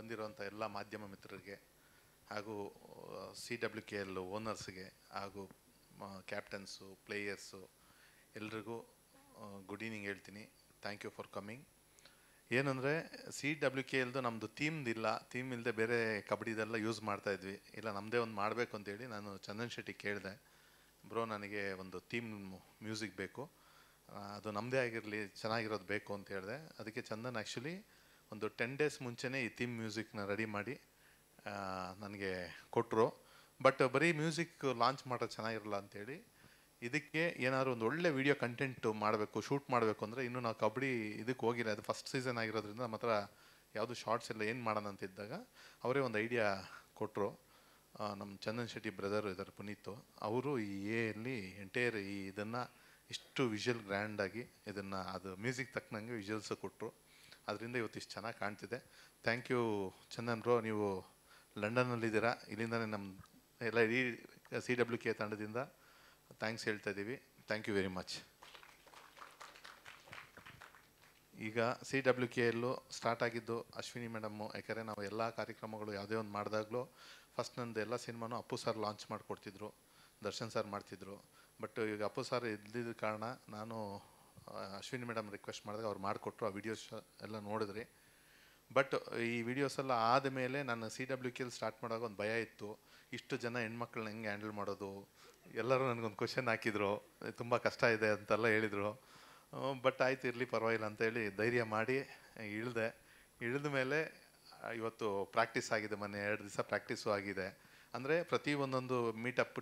ಬಂದಿರುವಂಥ ಎಲ್ಲ ಮಾಧ್ಯಮ ಮಿತ್ರರಿಗೆ ಹಾಗೂ CWKL ಓನರ್ಸ್ಗೆ ಹಾಗೂ ಕ್ಯಾಪ್ಟನ್ಸು ಪ್ಲೇಯರ್ಸು ಎಲ್ರಿಗೂ ಗುಡ್ ಈವ್ನಿಂಗ್ ಹೇಳ್ತೀನಿ. Thank you for coming. ಏನಂದರೆ CWKLದು ನಮ್ಮದು ಥೀಮ್ದಿಲ್ಲ, ಥೀಮ್ ಇಲ್ಲದೆ ಬೇರೆ ಕಬಡ್ಡಿದೆಲ್ಲ ಯೂಸ್ ಮಾಡ್ತಾಯಿದ್ವಿ. ಇಲ್ಲ ನಮ್ಮದೇ ಒಂದು ಮಾಡಬೇಕು ಅಂತೇಳಿ ನಾನು ಚಂದನ್ ಶೆಟ್ಟಿ ಕೇಳಿದೆ, ಬ್ರೋ ನನಗೆ ಒಂದು ಥೀಮ್ ಮ್ಯೂಸಿಕ್ ಬೇಕು, ಅದು ನಮ್ಮದೇ ಆಗಿರಲಿ, ಚೆನ್ನಾಗಿರೋದು ಬೇಕು ಅಂತ ಹೇಳಿದೆ. ಅದಕ್ಕೆ ಚಂದನ್ ಆ್ಯಕ್ಚುಲಿ ಒಂದು 10 days ಮುಂಚೆನೇ ಈ ಥೀಮ್ ಮ್ಯೂಸಿಕ್ನ ರೆಡಿ ಮಾಡಿ ನನಗೆ ಕೊಟ್ಟರು. ಬಟ್ ಬರೀ ಮ್ಯೂಸಿಕ್ ಲಾಂಚ್ ಮಾಡೋದು ಚೆನ್ನಾಗಿರಲ್ಲ ಅಂಥೇಳಿ ಇದಕ್ಕೆ ಏನಾದ್ರು ಒಂದು ಒಳ್ಳೆ ವೀಡಿಯೋ ಕಂಟೆಂಟು ಮಾಡಬೇಕು, ಶೂಟ್ ಮಾಡಬೇಕು ಅಂದರೆ ಇನ್ನೂ ನಾವು ಕಬಡ್ಡಿ ಇದಕ್ಕೆ ಹೋಗಿಲ್ಲ, ಅದು ಫಸ್ಟ್ ಸೀಸನ್ ಆಗಿರೋದ್ರಿಂದ ನಮ್ಮ ಹತ್ರ ಯಾವುದು ಶಾರ್ಟ್ಸ್ ಎಲ್ಲ ಏನು ಮಾಡೋಣ ಅಂತಿದ್ದಾಗ ಅವರೇ ಒಂದು ಐಡಿಯಾ ಕೊಟ್ಟರು. ನಮ್ಮ ಚಂದನ್ ಶೆಟ್ಟಿ ಬ್ರದರು ಇದ್ದಾರೆ ಪುನೀತ್, ಅವರು ಈ ಎಲ್ಲಿ ಎಂಟೈರ್ ಈ ಇದನ್ನು ಇಷ್ಟು ವಿಷುವಲ್ ಗ್ರ್ಯಾಂಡಾಗಿ ಇದನ್ನು ಅದು ಮ್ಯೂಸಿಕ್ ತಕ್ಕನಂಗೆ ವಿಷುವಲ್ಸು ಕೊಟ್ಟರು. ಅದರಿಂದ ಇವತ್ತು ಇಷ್ಟು ಚೆನ್ನಾಗಿ ಕಾಣ್ತಿದೆ. ಥ್ಯಾಂಕ್ ಯು ಚಂದನ್ ಬ್ರೋ, ನೀವು ಲಂಡನ್ನಲ್ಲಿದ್ದೀರಾ, ಇಲ್ಲಿಂದನೇ ನಮ್ಮ ಎಲ್ಲ ಇಡೀ CWK ತಂಡದಿಂದ ಥ್ಯಾಂಕ್ಸ್ ಹೇಳ್ತಾ ಇದ್ದೀವಿ. Thank you very much. ಈಗ CWKL ಸ್ಟಾರ್ಟ್ ಆಗಿದ್ದು ಅಶ್ವಿನಿ ಮೇಡಮ್ಮು, ಯಾಕಂದರೆ ನಾವು ಎಲ್ಲ ಕಾರ್ಯಕ್ರಮಗಳು ಯಾವುದೇ ಒಂದು ಮಾಡಿದಾಗಲೂ ಫಸ್ಟ್ ನಂದು ಎಲ್ಲ ಸಿನಿಮಾನು ಅಪ್ಪು ಸರ್ ಲಾಂಚ್ ಮಾಡಿಕೊಡ್ತಿದ್ರು, ದರ್ಶನ್ ಸರ್ ಮಾಡ್ತಿದ್ರು. ಬಟ್ ಈಗ ಅಪ್ಪು ಸರ್ ಇದ್ದಿದ್ದ ಕಾರಣ ನಾನು ಅಶ್ವಿನಿ ಮೇಡಮ್ ರಿಕ್ವೆಸ್ಟ್ ಮಾಡಿದಾಗ ಅವ್ರು ಮಾಡಿಕೊಟ್ರು. ಆ ವಿಡಿಯೋಸ್ ಎಲ್ಲ ನೋಡಿದ್ರಿ. ಬಟ್ ಈ ವಿಡಿಯೋಸ್ ಎಲ್ಲ ಆದಮೇಲೆ ನಾನು CWKL ಸ್ಟಾರ್ಟ್ ಮಾಡುವಾಗ ಒಂದು ಭಯ ಇತ್ತು, ಇಷ್ಟು ಜನ ಹೆಣ್ಮಕ್ಳನ್ನ ಹೆಂಗೆ ಹ್ಯಾಂಡಲ್ ಮಾಡೋದು, ಎಲ್ಲರೂ ನನಗೊಂದು ಕ್ವಶನ್ ಹಾಕಿದ್ರು, ತುಂಬ ಕಷ್ಟ ಇದೆ ಅಂತೆಲ್ಲ ಹೇಳಿದರು. ಬಟ್ ಆಯ್ತು ಇರಲಿ ಪರವಾಗಿಲ್ಲ ಅಂತೇಳಿ ಧೈರ್ಯ ಮಾಡಿ ಇಳಿದ ಮೇಲೆ ಇವತ್ತು ಪ್ರಾಕ್ಟೀಸ್ ಆಗಿದೆ. ಮೊನ್ನೆ 2 ದಿವಸ ಪ್ರಾಕ್ಟೀಸು ಆಗಿದೆ. ಅಂದರೆ ಪ್ರತಿ ಒಂದೊಂದು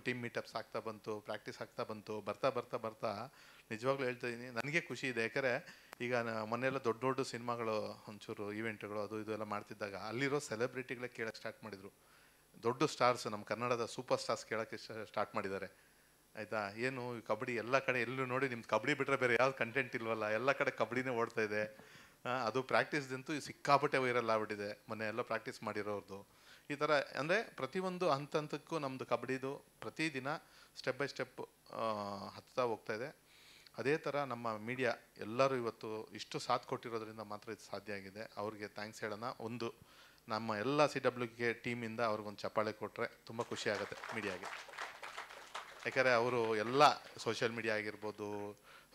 ಟೀಮ್ ಮೀಟಪ್ಸ್ ಆಗ್ತಾ ಬಂತು, ಪ್ರಾಕ್ಟೀಸ್ ಆಗ್ತಾ ಬಂತು. ಬರ್ತಾ ನಿಜವಾಗ್ಲೂ ಹೇಳ್ತಾ ಇದ್ದೀನಿ, ನನಗೆ ಖುಷಿ ಇದೆ. ಯಾಕಂದರೆ ಈಗ ಮೊನ್ನೆಲ್ಲ ದೊಡ್ಡ ಸಿನಿಮಾಗಳು ಒಂಚೂರು ಈವೆಂಟ್ಗಳು ಅದು ಇದು ಎಲ್ಲ ಮಾಡ್ತಿದ್ದಾಗ ಅಲ್ಲಿರೋ ಸೆಲೆಬ್ರಿಟಿಗಳೇ ಕೇಳೋಕ್ಕೆ ಸ್ಟಾರ್ಟ್ ಮಾಡಿದರು. ದೊಡ್ಡ ಸ್ಟಾರ್ಸ್, ನಮ್ಮ ಕನ್ನಡದ ಸೂಪರ್ ಸ್ಟಾರ್ಸ್ ಕೇಳೋಕ್ಕೆ ಸ್ಟಾರ್ಟ್ ಮಾಡಿದ್ದಾರೆ. ಆಯಿತಾ, ಏನು ಕಬಡ್ಡಿ ಎಲ್ಲ ಕಡೆ ಎಲ್ಲೂ ನೋಡಿ ನಿಮ್ದು ಕಬಡ್ಡಿ ಬಿಟ್ಟರೆ ಬೇರೆ ಯಾವ್ದು ಕಂಟೆಂಟ್ ಇಲ್ವಲ್ಲ, ಎಲ್ಲ ಕಡೆ ಕಬಡ್ಡಿನೇ ಓಡ್ತಾ ಇದೆ. ಅದು ಪ್ರಾಕ್ಟೀಸ್ದಂತೂ ಸಿಕ್ಕಾಪಟ್ಟೆ ವೈರಲ್ ಆಗ್ಬಿಟ್ಟಿದೆ, ಮೊನ್ನೆ ಎಲ್ಲ ಪ್ರಾಕ್ಟೀಸ್ ಮಾಡಿರೋರ್ದು. ಈ ಥರ ಅಂದರೆ ಪ್ರತಿಯೊಂದು ಹಂತಕ್ಕೂ ನಮ್ಮದು ಕಬಡ್ಡಿದು ಪ್ರತಿದಿನ ಸ್ಟೆಪ್ ಬೈ ಸ್ಟೆಪ್ ಹತ್ತಾ ಹೋಗ್ತಾಯಿದೆ. ಅದೇ ಥರ ನಮ್ಮ ಮೀಡಿಯಾ ಎಲ್ಲರೂ ಇವತ್ತು ಇಷ್ಟು ಸಾಥ್ ಕೊಟ್ಟಿರೋದ್ರಿಂದ ಮಾತ್ರ ಇದು ಸಾಧ್ಯ ಆಗಿದೆ. ಅವ್ರಿಗೆ ಥ್ಯಾಂಕ್ಸ್ ಹೇಳೋಣ. ಒಂದು ನಮ್ಮ ಎಲ್ಲ CWK ಟೀಮಿಂದ ಅವ್ರಿಗೊಂದು ಚಪ್ಪಾಳೆ ಕೊಟ್ಟರೆ ತುಂಬ ಖುಷಿ ಆಗುತ್ತೆ ಮೀಡಿಯಾಗೆ. ಯಾಕಂದರೆ ಅವರು ಎಲ್ಲ ಸೋಷಿಯಲ್ ಮೀಡಿಯಾ ಆಗಿರ್ಬೋದು,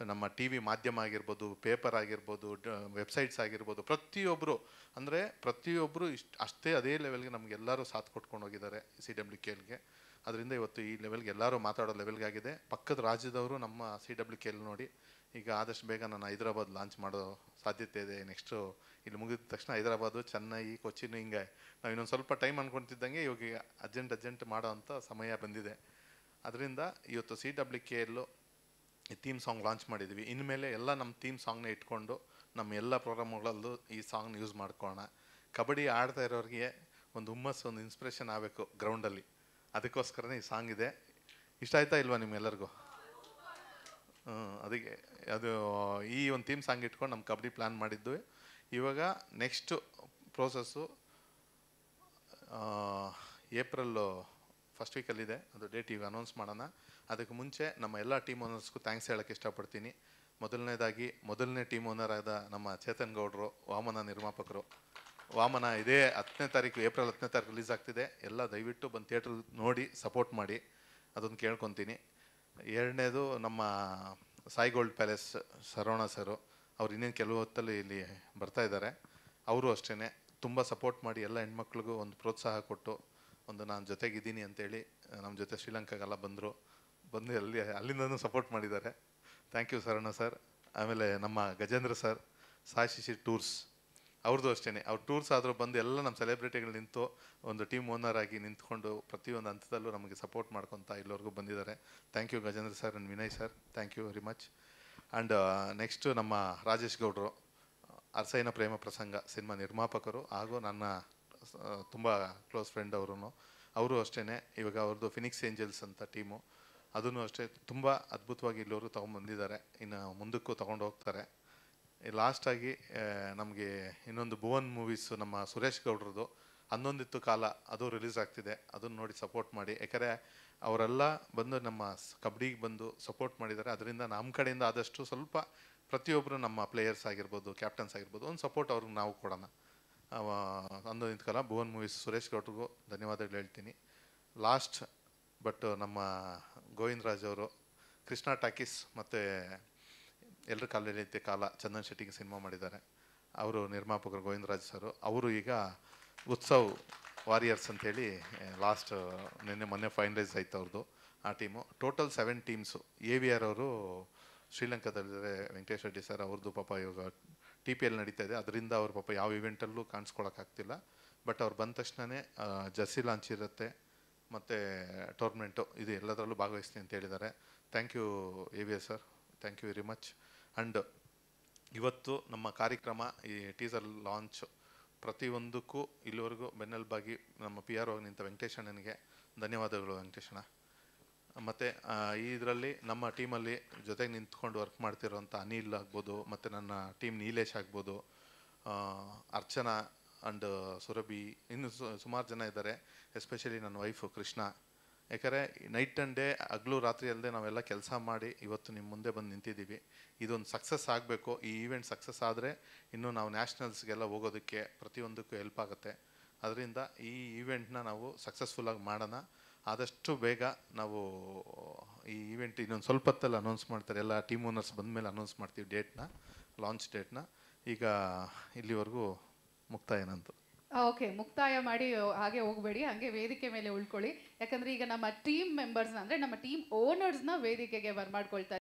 ನಮ್ಮ TV ಮಾಧ್ಯಮ ಆಗಿರ್ಬೋದು, ಪೇಪರ್ ಆಗಿರ್ಬೋದು, ವೆಬ್ಸೈಟ್ಸ್ ಆಗಿರ್ಬೋದು, ಪ್ರತಿಯೊಬ್ಬರು ಅಷ್ಟೇ ಅದೇ ಲೆವೆಲ್ಗೆ ನಮಗೆಲ್ಲರೂ ಸಾಥ್ ಕೊಟ್ಕೊಂಡು ಹೋಗಿದ್ದಾರೆ CWKLಗೆ. ಅದರಿಂದ ಇವತ್ತು ಈ ಲೆವೆಲ್ಗೆ ಎಲ್ಲರೂ ಮಾತಾಡೋ ಲೆವೆಲ್ಗೆ ಆಗಿದೆ. ಪಕ್ಕದ ರಾಜ್ಯದವರು ನಮ್ಮ CWKL ನೋಡಿ ಈಗ ಆದಷ್ಟು ಬೇಗ ನಾನು ಹೈದರಾಬಾದ್ ಲಾಂಚ್ ಮಾಡೋ ಸಾಧ್ಯತೆ ಇದೆ. ನೆಕ್ಸ್ಟು ಇಲ್ಲಿ ಮುಗಿದ ತಕ್ಷಣ ಹೈದರಾಬಾದು, ಚೆನ್ನೈ, ಕೊಚ್ಚಿನ್, ಹಿಂಗೆ ನಾವು ಇನ್ನೊಂದು ಸ್ವಲ್ಪ ಟೈಮ್ ಅಂದ್ಕೊತಿದ್ದಂಗೆ ಇವಾಗ ಅರ್ಜೆಂಟ್ ಮಾಡೋ ಅಂಥ ಸಮಯ ಬಂದಿದೆ. ಅದರಿಂದ ಇವತ್ತು CWKL ಈ ಥೀಮ್ ಸಾಂಗ್ ಲಾಂಚ್ ಮಾಡಿದ್ವಿ. ಇನ್ಮೇಲೆ ಎಲ್ಲ ನಮ್ಮ ಥೀಮ್ ಸಾಂಗ್ನ ಇಟ್ಕೊಂಡು ನಮ್ಮ ಎಲ್ಲ ಪ್ರೋಗ್ರಾಮ್ಗಳಲ್ಲೂ ಈ ಸಾಂಗ್ನ ಯೂಸ್ ಮಾಡ್ಕೊಳ್ಳೋಣ. ಕಬಡ್ಡಿ ಆಡ್ತಾ ಇರೋರಿಗೆ ಒಂದು ಹುಮ್ಮಸ್ಸು, ಒಂದು ಇನ್ಸ್ಪಿರೇಷನ್ ಆಗಬೇಕು ಗ್ರೌಂಡಲ್ಲಿ, ಅದಕ್ಕೋಸ್ಕರನೇ ಈ ಸಾಂಗ್ ಇದೆ. ಇಷ್ಟ ಆಯ್ತಾ ಇಲ್ವಾ ನಿಮ್ಗೆಲ್ಲರಿಗೂ? ಅದಕ್ಕೆ ಅದು ಈ ಒಂದು ಥೀಮ್ ಸಾಂಗ್ ಇಟ್ಕೊಂಡು ನಮ್ಮ ಕಬಡ್ಡಿ ಪ್ಲ್ಯಾನ್ ಮಾಡಿದ್ದು. ಇವಾಗ ನೆಕ್ಸ್ಟು ಪ್ರೋಸೆಸ್ಸು ಏಪ್ರಿಲ್ ಫಸ್ಟ್ ವೀಕಲ್ಲಿದೆ, ಅದು ಡೇಟ್ ಈಗ ಅನೌನ್ಸ್ ಮಾಡೋಣ. ಅದಕ್ಕೆ ಮುಂಚೆ ನಮ್ಮ ಎಲ್ಲ ಟೀಮ್ ಓನರ್ಸ್ಗೂ ಥ್ಯಾಂಕ್ಸ್ ಹೇಳೋಕ್ಕೆ ಇಷ್ಟಪಡ್ತೀನಿ. ಮೊದಲನೇ ಟೀಮ್ ಓನರ್ ಆದ ನಮ್ಮ ಚೇತನ್ ಗೌಡ್ರು, ವಾಮನ ನಿರ್ಮಾಪಕರು. ವಾಮನ ಇದೇ 10ನೇ ತಾರೀಕು, ಏಪ್ರಿಲ್ 10ನೇ ತಾರೀಕು ರಿಲೀಸ್ ಆಗ್ತಿದೆ. ಎಲ್ಲ ದಯವಿಟ್ಟು ಬಂದು ಥಿಯೇಟ್ರ್ ನೋಡಿ ಸಪೋರ್ಟ್ ಮಾಡಿ, ಅದೊಂದು ಕೇಳ್ಕೊತೀನಿ. ಎರಡನೇದು ನಮ್ಮ ಸಾಯಿ ಗೋಲ್ಡ್ ಪ್ಯಾಲೇಸ್ ಸರವಣ ಸರು, ಅವ್ರು ಇನ್ನೇನು ಕೆಲವು ಹೊತ್ತಲ್ಲಿ ಇಲ್ಲಿ ಬರ್ತಾ ಇದ್ದಾರೆ. ಅವರು ಅಷ್ಟೇ ತುಂಬ ಸಪೋರ್ಟ್ ಮಾಡಿ ಎಲ್ಲ ಹೆಣ್ಮಕ್ಳಿಗೂ ಒಂದು ಪ್ರೋತ್ಸಾಹ ಕೊಟ್ಟು ಒಂದು ನಾನು ಜೊತೆಗಿದ್ದೀನಿ ಅಂತೇಳಿ ನಮ್ಮ ಜೊತೆ ಶ್ರೀಲಂಕಾಗೆಲ್ಲ ಬಂದು ಅಲ್ಲಿಂದನೂ ಸಪೋರ್ಟ್ ಮಾಡಿದ್ದಾರೆ. Thank you Saravana sir. ಆಮೇಲೆ ನಮ್ಮ ಗಜೇಂದ್ರ ಸರ್, ಸಾಯಿ ಶಿಶಿ ಟೂರ್ಸ್, ಅವ್ರದ್ದು ಅಷ್ಟೇ. ಅವ್ರ ಟೂರ್ಸ್ ಆದರೂ ಬಂದು ಎಲ್ಲ ನಮ್ಮ ಸೆಲೆಬ್ರಿಟಿಗಳು ನಿಂತು ಒಂದು ಟೀಮ್ ಓನರ್ ಆಗಿ ನಿಂತ್ಕೊಂಡು ಪ್ರತಿಯೊಂದು ಹಂತದಲ್ಲೂ ನಮಗೆ ಸಪೋರ್ಟ್ ಮಾಡ್ಕೊತಾ ಇಲ್ಲಿವರೆಗೂ ಬಂದಿದ್ದಾರೆ. Thank you Gajendra sir and Vinay sir, thank you very much. And next ನಮ್ಮ ರಾಜೇಶ್ ಗೌಡ್ರು, ಅರಸೈನ ಪ್ರೇಮ ಪ್ರಸಂಗ ಸಿನಿಮಾ ನಿರ್ಮಾಪಕರು ಹಾಗೂ ನನ್ನ ತುಂಬ ಕ್ಲೋಸ್ ಫ್ರೆಂಡ್ ಅವರು ಅಷ್ಟೇ. ಇವಾಗ ಅವ್ರದ್ದು ಫಿನಿಕ್ಸ್ ಏಂಜಲ್ಸ್ ಅಂತ ಟೀಮು, ಅದನ್ನು ಅಷ್ಟೇ ತುಂಬ ಅದ್ಭುತವಾಗಿ ಇಲ್ಲಿವರು ತೊಗೊಂಡ್ಬಂದಿದ್ದಾರೆ, ಇನ್ನು ಮುಂದಕ್ಕೂ ತೊಗೊಂಡು ಹೋಗ್ತಾರೆ. ಲಾಸ್ಟಾಗಿ ನಮಗೆ ಇನ್ನೊಂದು ಭುವನ್ ಮೂವೀಸು ನಮ್ಮ ಸುರೇಶ್ ಗೌಡ್ರದ್ದು ಹನ್ನೊಂದಿತ್ತು ಕಾಲ, ಅದು ರಿಲೀಸ್ ಆಗ್ತಿದೆ. ಅದನ್ನು ನೋಡಿ ಸಪೋರ್ಟ್ ಮಾಡಿ. ಯಾಕಂದರೆ ಅವರೆಲ್ಲ ಬಂದು ನಮ್ಮ ಕಬಡ್ಡಿಗೆ ಬಂದು ಸಪೋರ್ಟ್ ಮಾಡಿದ್ದಾರೆ. ಅದರಿಂದ ನಮ್ಮ ಕಡೆಯಿಂದ ಆದಷ್ಟು ಸ್ವಲ್ಪ ಪ್ರತಿಯೊಬ್ಬರು ನಮ್ಮ ಪ್ಲೇಯರ್ಸ್ ಆಗಿರ್ಬೋದು, ಕ್ಯಾಪ್ಟನ್ಸ್ ಆಗಿರ್ಬೋದು, ಒಂದು ಸಪೋರ್ಟ್ ಅವ್ರಿಗೆ ನಾವು ಕೊಡೋಣ. ಅಂದು ನಿಂತ್ಕಲ್ಲ ಭುವನ್ ಮೂವೀಸ್ ಸುರೇಶ್ ಗೌಡ್ರಿಗೂ ಧನ್ಯವಾದಗಳು ಹೇಳ್ತೀನಿ. ಲಾಸ್ಟ್ ಬಟ್ ನಮ್ಮ ಗೋವಿಂದ ರಾಜ್ ಅವರು ಕೃಷ್ಣ ಟಾಕೀಸ್ ಮತ್ತು ಎಲ್ಲರ ಕಾಲದಲ್ಲಿ ಐತೆ ಕಾಲ ಚಂದನ್ ಶೆಟ್ಟಿಗೆ ಸಿನಿಮಾ ಮಾಡಿದ್ದಾರೆ. ಅವರು ನಿರ್ಮಾಪಕರು ಗೋವಿಂದರಾಜ್ ಸರು. ಅವರು ಈಗ ಉತ್ಸವ್ ವಾರಿಯರ್ಸ್ ಅಂಥೇಳಿ ಲಾಸ್ಟ್ ಮೊನ್ನೆ ಫೈನಲೈಸ್ ಆಯ್ತು ಅವ್ರದ್ದು ಆ ಟೀಮು. Total 7 teams. AVR ಅವರು ಶ್ರೀಲಂಕಾದಲ್ಲಿದ್ದಾರೆ, ವೆಂಕಟೇಶ್ ರೆಡ್ಡಿ ಸರ್ ಅವ್ರದ್ದು ಪಾಪ ಇವಾಗ TPL ನಡೀತಾ ಇದೆ, ಅದರಿಂದ ಅವ್ರ ಪಾಪ ಯಾವ ಇವೆಂಟಲ್ಲೂ ಕಾಣಿಸ್ಕೊಳಕ್ಕಾಗ್ತಿಲ್ಲ. ಬಟ್ ಅವ್ರು ಬಂದ ತಕ್ಷಣವೇ ಜರ್ಸಿ ಲಾಂಚ್ ಇರುತ್ತೆ ಮತ್ತು ಟೂರ್ನಮೆಂಟು ಇದು ಎಲ್ಲದರಲ್ಲೂ ಭಾಗವಹಿಸ್ತೀನಿ ಅಂತ ಹೇಳಿದ್ದಾರೆ. Thank you AVR sir, thank you very much. And ಇವತ್ತು ನಮ್ಮ ಕಾರ್ಯಕ್ರಮ ಈ ಟೀಸರ್ ಲಾಂಚ್ ಪ್ರತಿಯೊಂದಕ್ಕೂ ಇಲ್ಲಿವರೆಗೂ ಬೆನ್ನೆಲುಬಾಗಿ ನಮ್ಮ PR ಆಗಿ ನಿಂತ ವೆಂಕಟೇಶಣ್ಣನಿಗೆ ಧನ್ಯವಾದಗಳು ವೆಂಕಟೇಶಣ್ಣ. ಮತ್ತು ಇದರಲ್ಲಿ ನಮ್ಮ ಟೀಮಲ್ಲಿ ಜೊತೆಗೆ ನಿಂತ್ಕೊಂಡು ವರ್ಕ್ ಮಾಡ್ತಿರೋಂಥ ಅನಿಲ್ ಆಗ್ಬೋದು, ಮತ್ತು ನನ್ನ ಟೀಮ್ ನೀಲೇಶ್ ಆಗ್ಬೋದು, ಅರ್ಚನಾ ಆ್ಯಂಡ್ ಸುರಭಿ, ಇನ್ನು ಸುಮಾರು ಜನ ಇದ್ದಾರೆ. ಎಸ್ಪೆಷಲಿ ನನ್ನ ವೈಫು ಕೃಷ್ಣ. ಯಾಕಂದರೆ ನೈಟ್ ಆ್ಯಂಡ್ ಡೇ ಹಗಲು ರಾತ್ರಿ ಅಲ್ಲದೆ ನಾವೆಲ್ಲ ಕೆಲಸ ಮಾಡಿ ಇವತ್ತು ನಿಮ್ಮ ಮುಂದೆ ಬಂದು ನಿಂತಿದ್ದೀವಿ. ಇದೊಂದು ಸಕ್ಸಸ್ ಆಗಬೇಕು. ಈ ಈವೆಂಟ್ ಸಕ್ಸಸ್ ಆದರೆ ಇನ್ನೂ ನಾವು ನ್ಯಾಷನಲ್ಸ್ಗೆಲ್ಲ ಹೋಗೋದಕ್ಕೆ ಪ್ರತಿಯೊಂದಕ್ಕೂ ಹೆಲ್ಪ್ ಆಗುತ್ತೆ. ಅದರಿಂದ ಈ ಈವೆಂಟ್ನ ನಾವು ಸಕ್ಸಸ್ಫುಲ್ಲಾಗಿ ಮಾಡೋಣ. ಆದಷ್ಟು ಬೇಗ ನಾವು ಈ ಈವೆಂಟ್ ಇನ್ನೊಂದು ಸ್ವಲ್ಪ ಹೊತ್ತಲ್ಲಿ ಅನೌನ್ಸ್ ಮಾಡ್ತಾರೆ, ಎಲ್ಲ ಟೀಮ್ ಓನರ್ಸ್ ಬಂದ ಮೇಲೆ ಅನೌನ್ಸ್ ಮಾಡ್ತೀವಿ ಡೇಟ್ನ, ಲಾಂಚ್ ಡೇಟ್ನ. ಈಗ ಇಲ್ಲಿವರೆಗೂ ಮುಕ್ತಾಯನಂತು. ಓಕೆ, ಮುಕ್ತಾಯ ಮಾಡಿ ಹಾಗೆ ಹೋಗಬೇಡಿ, ಹಾಗೆ ವೇದಿಕೆ ಮೇಲೆ ಉಳ್ಕೊಳ್ಳಿ. ಯಾಕಂದರೆ ಈಗ ನಮ್ಮ ಟೀಮ್ ಮೆಂಬರ್ಸ್ನ ಅಂದರೆ ನಮ್ಮ ಟೀಮ್ ಓನರ್ಸ್ನ ವೇದಿಕೆಗೆ ಬರ್ಮಾಡ್ಕೊಳ್ತಾರೆ.